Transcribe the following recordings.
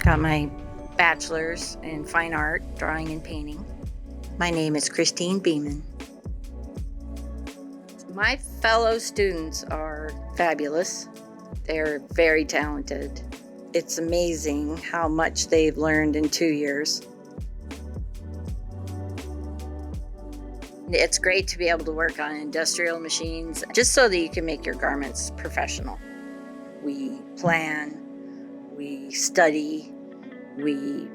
Got my bachelor's in fine art, drawing and painting. My name is Christine Beeman. My fellow students are fabulous. They're very talented. It's amazing how much they've learned in 2 years. It's great to be able to work on industrial machines just so that you can make your garments professional. We plan, we study, we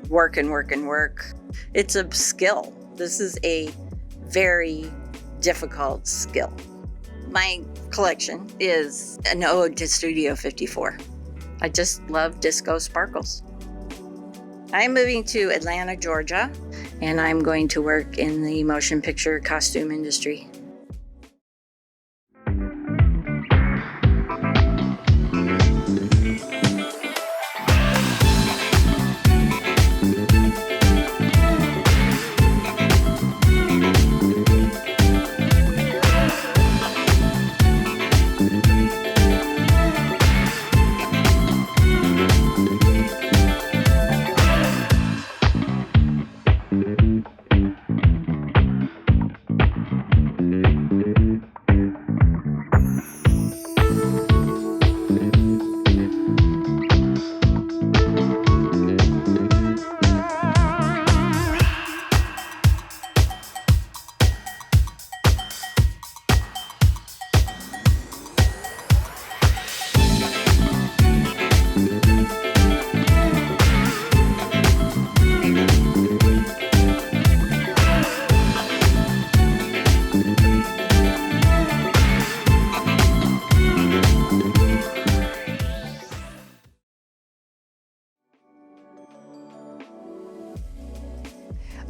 work and work and work. It's a skill. This is a very difficult skill. My collection is an ode to Studio 54. I just love disco sparkles. I'm moving to Atlanta, Georgia, and I'm going to work in the motion picture costume industry.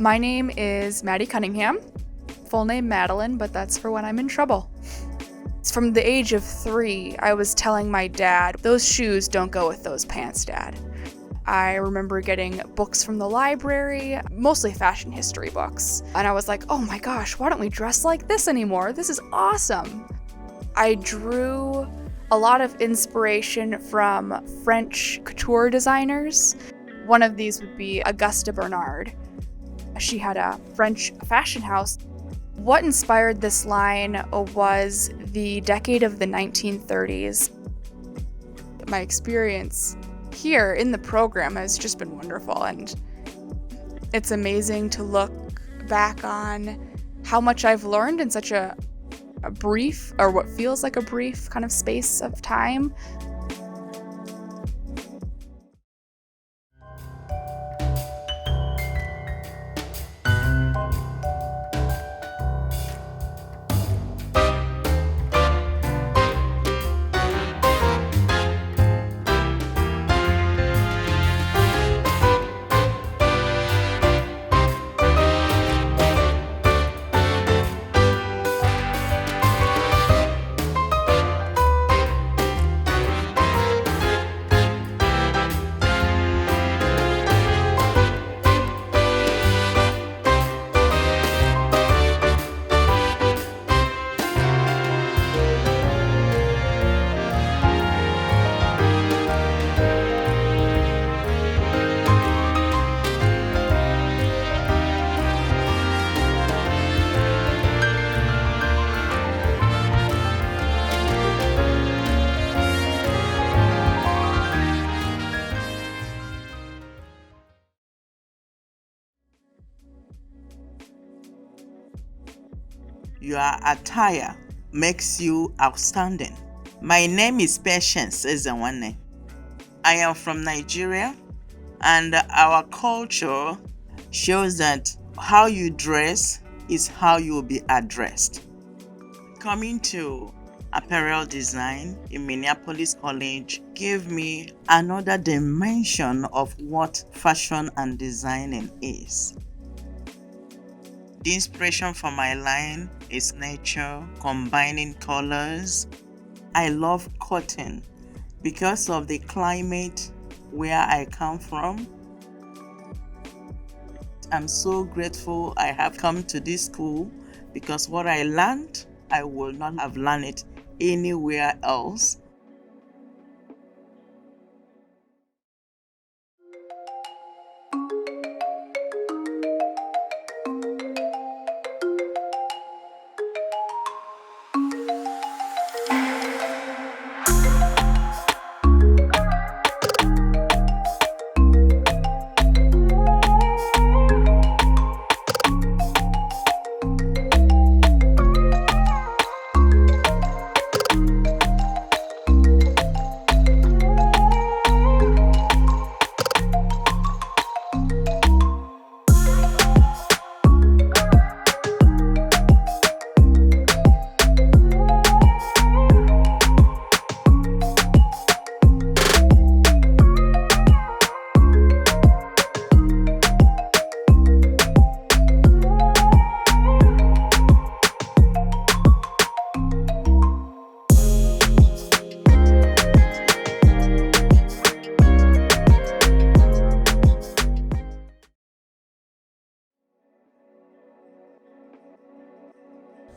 My name is Maddie Cunningham, full name Madeline, but that's for when I'm in trouble. From the age of 3, I was telling my dad, those shoes don't go with those pants, Dad. I remember getting books from the library, mostly fashion history books, and I was like, oh my gosh, why don't we dress like this anymore? This is awesome. I drew a lot of inspiration from French couture designers. One of these would be Augusta Bernard. She had a French fashion house. What inspired this line was the decade of the 1930s. My experience here in the program has just been wonderful, and it's amazing to look back on how much I've learned in such a brief, or what feels like a brief kind of space of time. Your attire makes you outstanding. My name is Patience Ezewanne. I am from Nigeria, and our culture shows that how you dress is how you will be addressed. Coming to apparel design in Minneapolis College gave me another dimension of what fashion and designing is. The inspiration for my line is nature, combining colors. I love cotton because of the climate where I come from. I'm so grateful I have come to this school because what I learned, I will not have learned it anywhere else.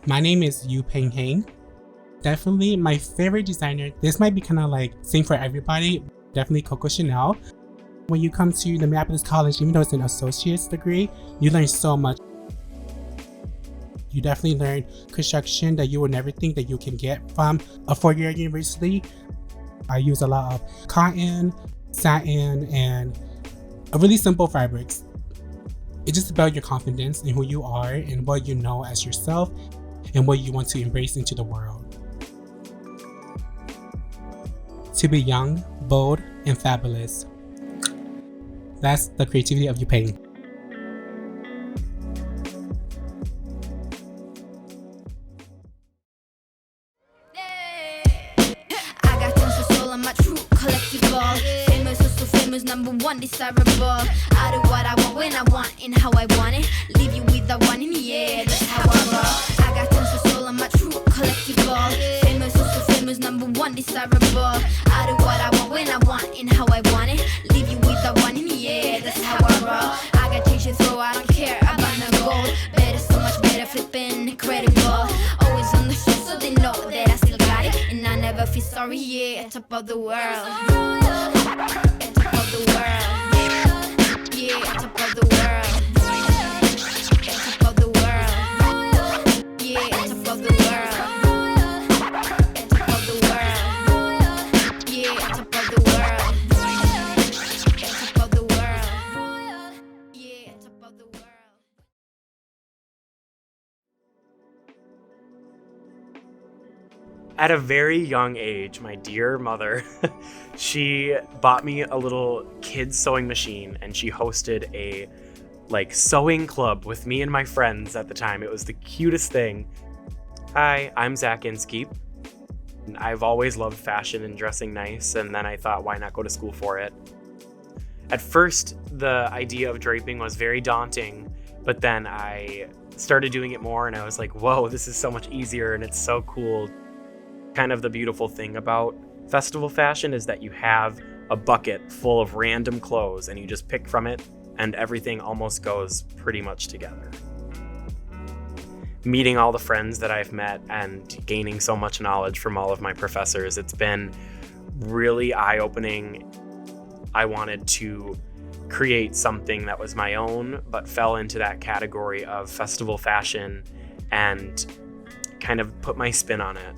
My name is Yu Peng Heng. Definitely my favorite designer. This might be kind of like same for everybody. Definitely Coco Chanel. When you come to the Minneapolis College, even though it's an associate's degree, you learn so much. You definitely learn construction that you would never think that you can get from a four-year university. I use a lot of cotton, satin, and a really simple fabrics. It's just about your confidence in who you are and what you know as yourself and what you want to embrace into the world. To be young, bold, and fabulous. That's the creativity of Yu Peng. I got tons of soul on my true collectible. Famous, so famous, number one, desirable. I do what I want, when I want, and how I want it. Leave you with the one in the air, that's how I roll. I got tons of soul on my true collectible. Famous, so famous, number one, desirable. I do what I want, when I want, and how I want it. Leave you with the one in the air, that's how I roll. I got change to throw, I don't care about no gold. Better, so much better, flipping incredible. Always on the show, so they know that I still got it. And I never feel sorry, yeah, top of the world. Top of the world. Yeah, top of the world. Top of the world. Yeah, top of the world. Top of the world. Yeah, top of the world. Top of the world. Yeah, top of the world. At a very young age, my dear mother, she bought me a little kid's sewing machine, and she hosted a sewing club with me and my friends at the time. It was the cutest thing. Hi, I'm Zach Inskeep. I've always loved fashion and dressing nice, and then I thought, why not go to school for it? At first, the idea of draping was very daunting, but then I started doing it more, and I was like, whoa, this is so much easier, and it's so cool. Kind of the beautiful thing about festival fashion is that you have a bucket full of random clothes and you just pick from it and everything almost goes pretty much together. Meeting all the friends that I've met and gaining so much knowledge from all of my professors, it's been really eye-opening. I wanted to create something that was my own but fell into that category of festival fashion and kind of put my spin on it.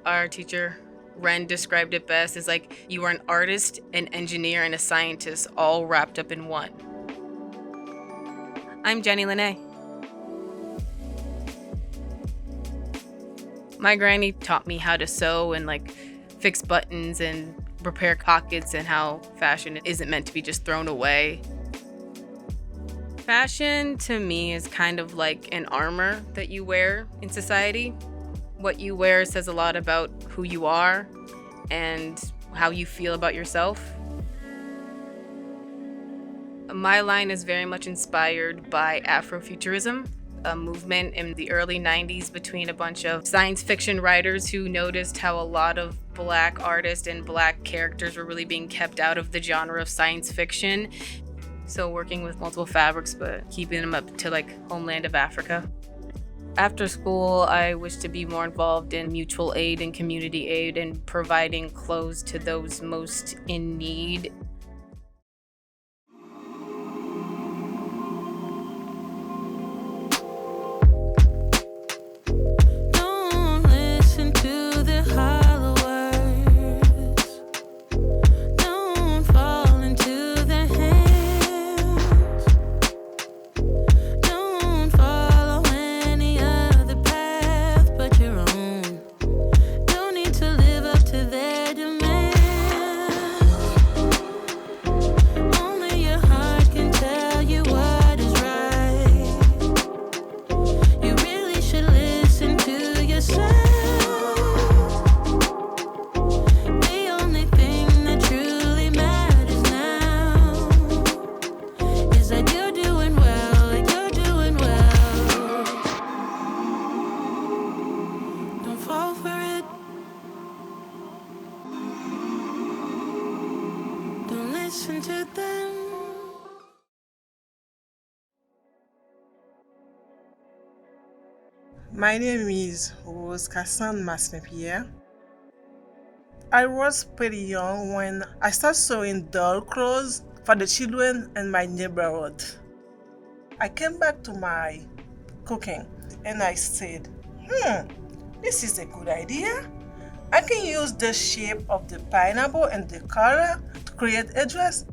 Our teacher, Ren, described it best as like you are an artist, an engineer, and a scientist all wrapped up in one. I'm Jenny Lene. My granny taught me how to sew and fix buttons and repair pockets and how fashion isn't meant to be just thrown away. Fashion to me is kind of like an armor that you wear in society. What you wear says a lot about who you are and how you feel about yourself. My line is very much inspired by Afrofuturism, a movement in the early 90s between a bunch of science fiction writers who noticed how a lot of Black artists and Black characters were really being kept out of the genre of science fiction. So working with multiple fabrics, but keeping them up to homeland of Africa. After school, I wish to be more involved in mutual aid and community aid and providing clothes to those most in need. My name is Rose Cassan Masnepierre. I was pretty young when I started sewing doll clothes for the children in my neighborhood. I came back to my cooking and I said, this is a good idea. I can use the shape of the pineapple and the color to create a dress.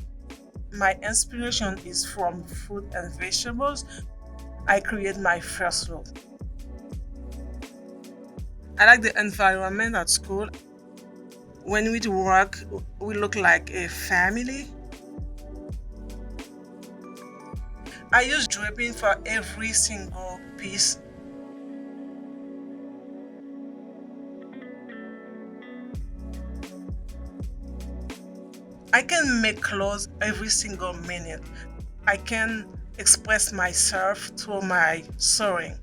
My inspiration is from fruit and vegetables. I create my first look. I like the environment at school. When we work, we look like a family. I use draping for every single piece. I can make clothes every single minute. I can express myself through my sewing.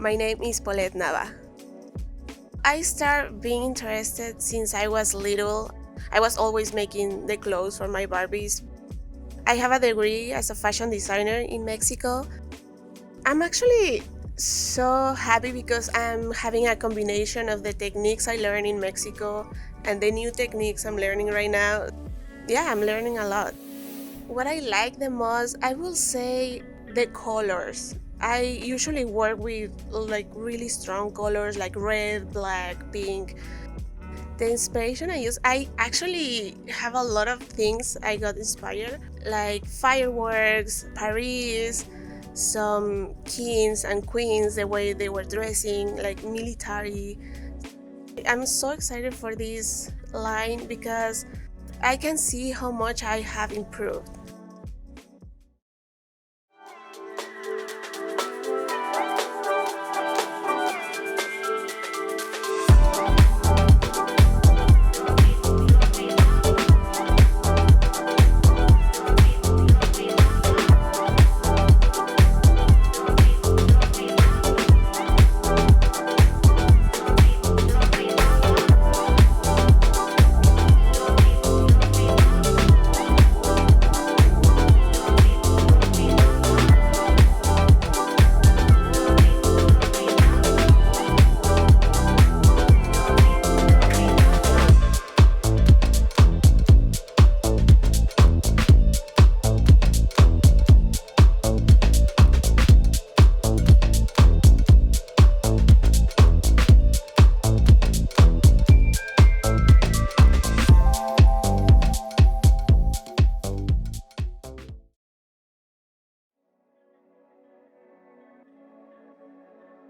My name is Paulette Nava. I started being interested since I was little. I was always making the clothes for my Barbies. I have a degree as a fashion designer in Mexico. I'm actually so happy because I'm having a combination of the techniques I learned in Mexico and the new techniques I'm learning right now. Yeah, I'm learning a lot. What I like the most, I will say the colors. I usually work with like really strong colors like red, black, pink. The inspiration I use, I actually have a lot of things I got inspired, like fireworks, Paris, some kings and queens, the way they were dressing, like military. I'm so excited for this line because I can see how much I have improved.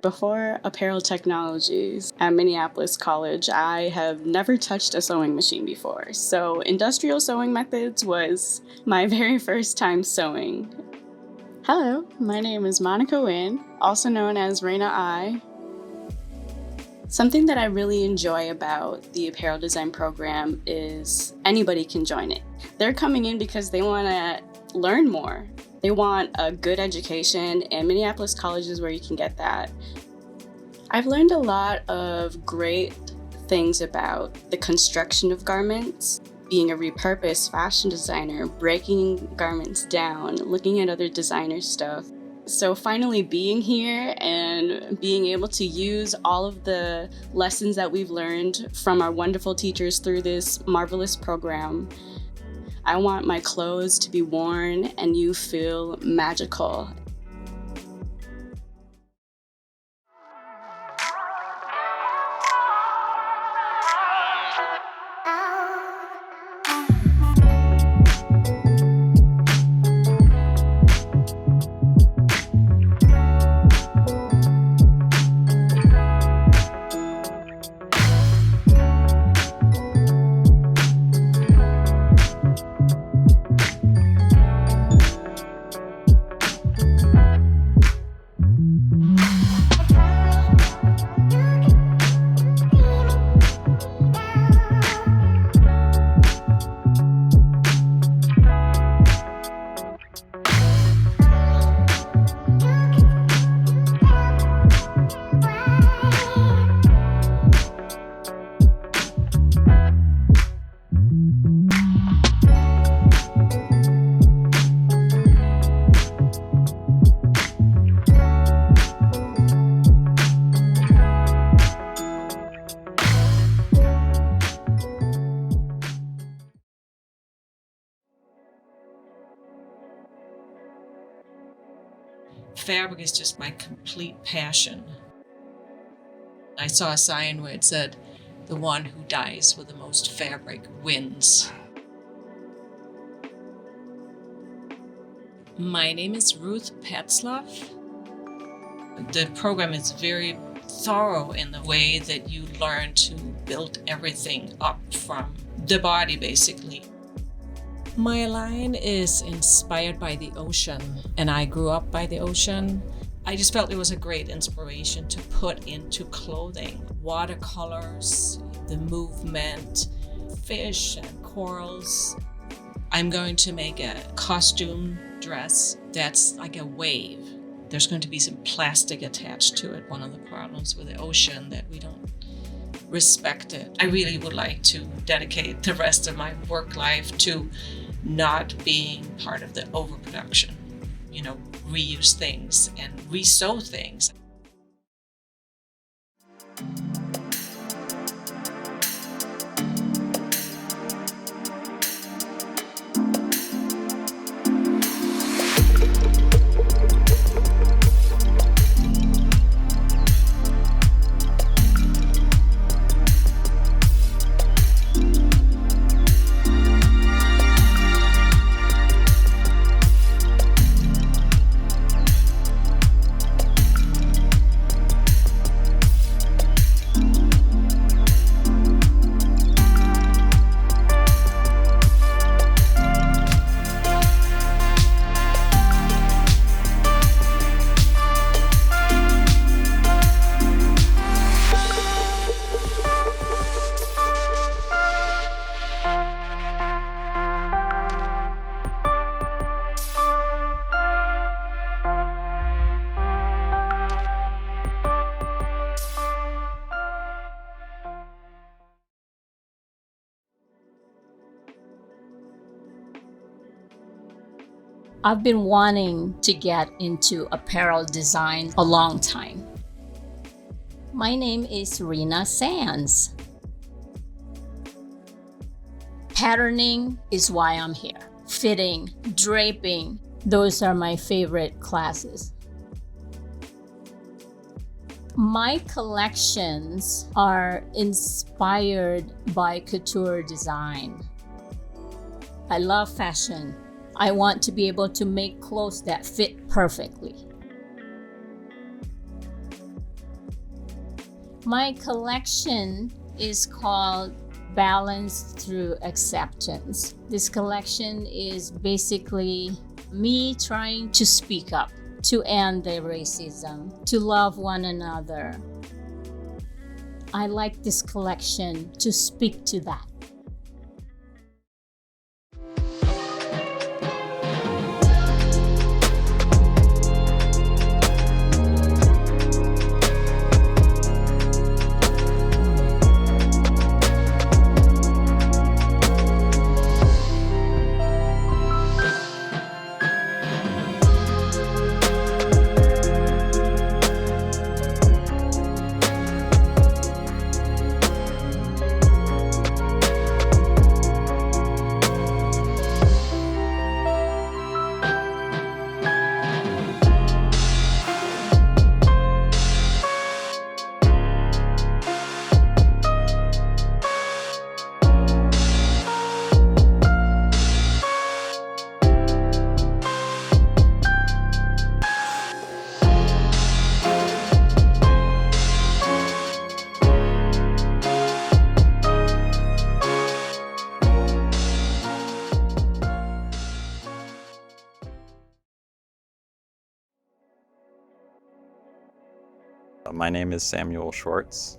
Before Apparel Technologies at Minneapolis College, I have never touched a sewing machine before. So industrial sewing methods was my very first time sewing. Hello, my name is Monica Wynn, also known as Raina I. Something that I really enjoy about the apparel design program is anybody can join it. They're coming in because they want to learn more. They want a good education, and Minneapolis College is where you can get that. I've learned a lot of great things about the construction of garments, being a repurposed fashion designer, breaking garments down, looking at other designer stuff. So finally being here and being able to use all of the lessons that we've learned from our wonderful teachers through this marvelous program, I want my clothes to be worn and you feel magical. Fabric is just my complete passion. I saw a sign where it said, "The one who dyes with the most fabric wins." My name is Ruth Petzloff. The program is very thorough in the way that you learn to build everything up from the body, basically. My line is inspired by the ocean, and I grew up by the ocean. I just felt it was a great inspiration to put into clothing. Watercolors, the movement, fish and corals. I'm going to make a costume dress that's like a wave. There's going to be some plastic attached to it. One of the problems with the ocean that we don't respect it. I really would like to dedicate the rest of my work life to not being part of the overproduction, reuse things and resew things. I've been wanting to get into apparel design a long time. My name is Rena Sands. Patterning is why I'm here. Fitting, draping, those are my favorite classes. My collections are inspired by couture design. I love fashion. I want to be able to make clothes that fit perfectly. My collection is called Balance Through Acceptance. This collection is basically me trying to speak up, to end the racism, to love one another. I like this collection to speak to that. My name is Samuel Schwartz.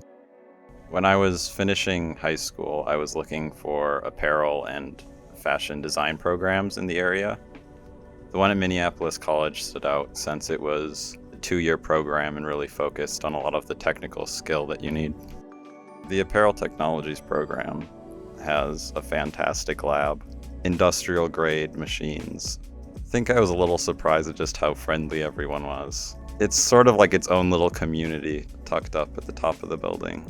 When I was finishing high school, I was looking for apparel and fashion design programs in the area. The one at Minneapolis College stood out since it was a 2-year program and really focused on a lot of the technical skill that you need. The Apparel Technologies program has a fantastic lab, industrial grade machines. I think I was a little surprised at just how friendly everyone was. It's sort of like its own little community tucked up at the top of the building.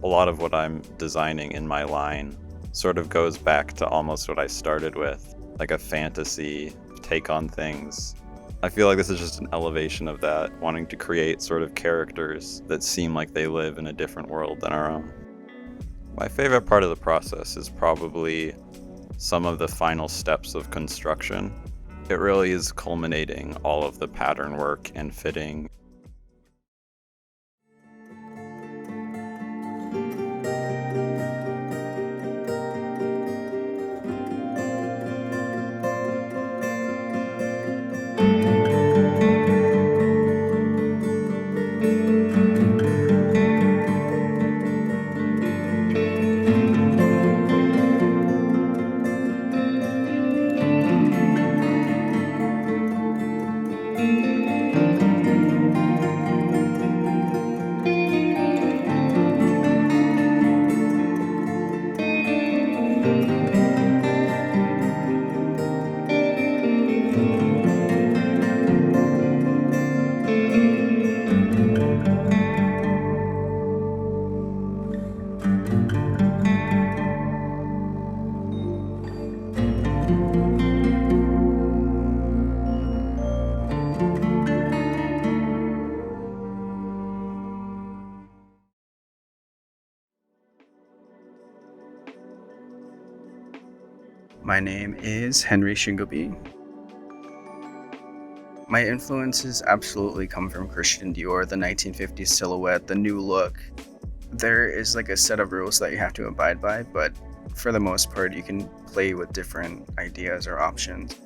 A lot of what I'm designing in my line sort of goes back to almost what I started with, like a fantasy take on things. I feel like this is just an elevation of that, wanting to create sort of characters that seem like they live in a different world than our own. My favorite part of the process is probably some of the final steps of construction. It really is culminating all of the pattern work and fitting. My name is Henry Shingobi. My influences absolutely come from Christian Dior, the 1950s silhouette, the new look. There is like a set of rules that you have to abide by, but for the most part, you can play with different ideas or options.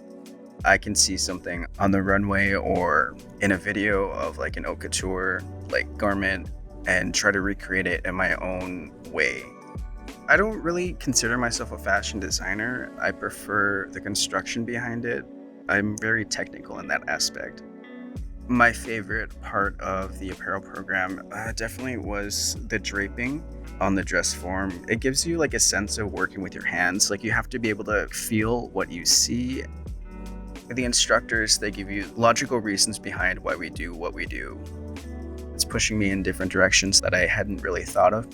I can see something on the runway or in a video of like an haute couture like garment and try to recreate it in my own way. I don't really consider myself a fashion designer. I prefer the construction behind it. I'm very technical in that aspect. My favorite part of the apparel program definitely was the draping on the dress form. It gives you like a sense of working with your hands. Like you have to be able to feel what you see. The instructors, they give you logical reasons behind why we do what we do. It's pushing me in different directions that I hadn't really thought of.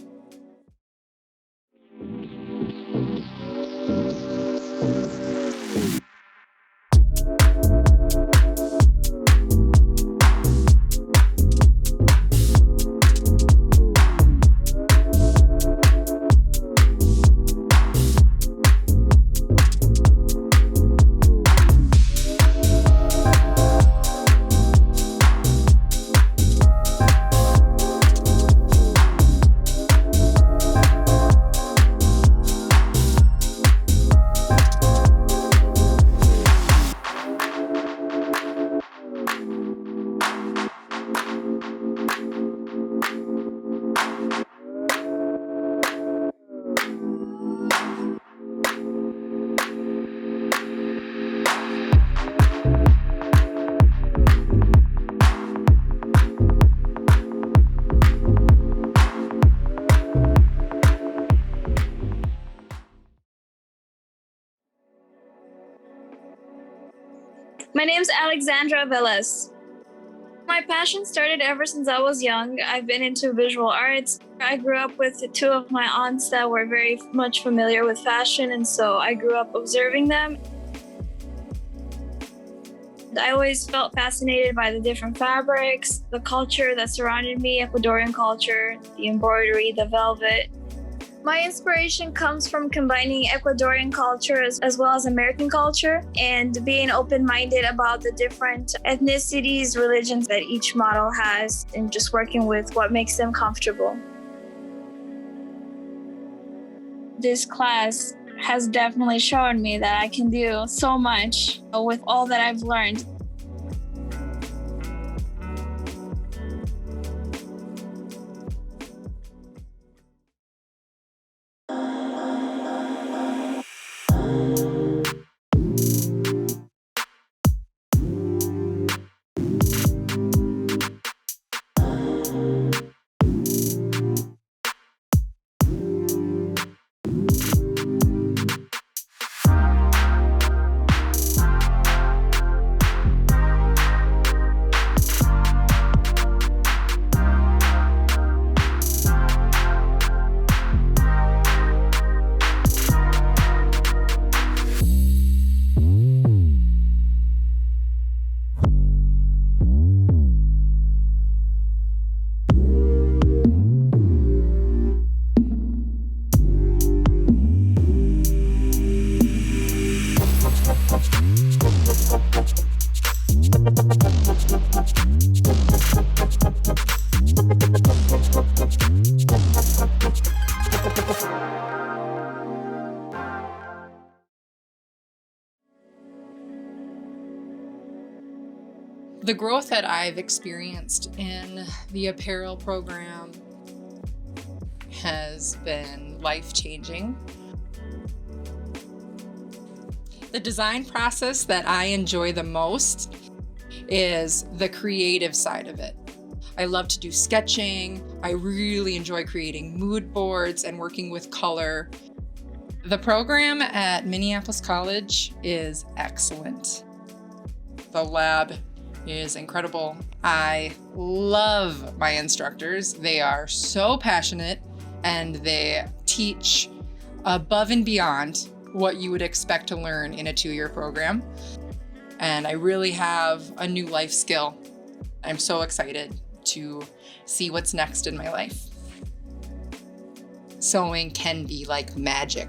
My name's Alexandra Velez. My passion started ever since I was young. I've been into visual arts. I grew up with 2 of my aunts that were very much familiar with fashion, and so I grew up observing them. I always felt fascinated by the different fabrics, the culture that surrounded me, Ecuadorian culture, the embroidery, the velvet. My inspiration comes from combining Ecuadorian culture as well as American culture and being open-minded about the different ethnicities, religions that each model has, and just working with what makes them comfortable. This class has definitely shown me that I can do so much with all that I've learned. The growth that I've experienced in the apparel program has been life-changing. The design process that I enjoy the most is the creative side of it. I love to do sketching. I really enjoy creating mood boards and working with color. The program at Minneapolis College is excellent. The lab is incredible. I love my instructors. They are so passionate and they teach above and beyond what you would expect to learn in a 2-year program. And I really have a new life skill. I'm so excited to see what's next in my life. Sewing can be like magic.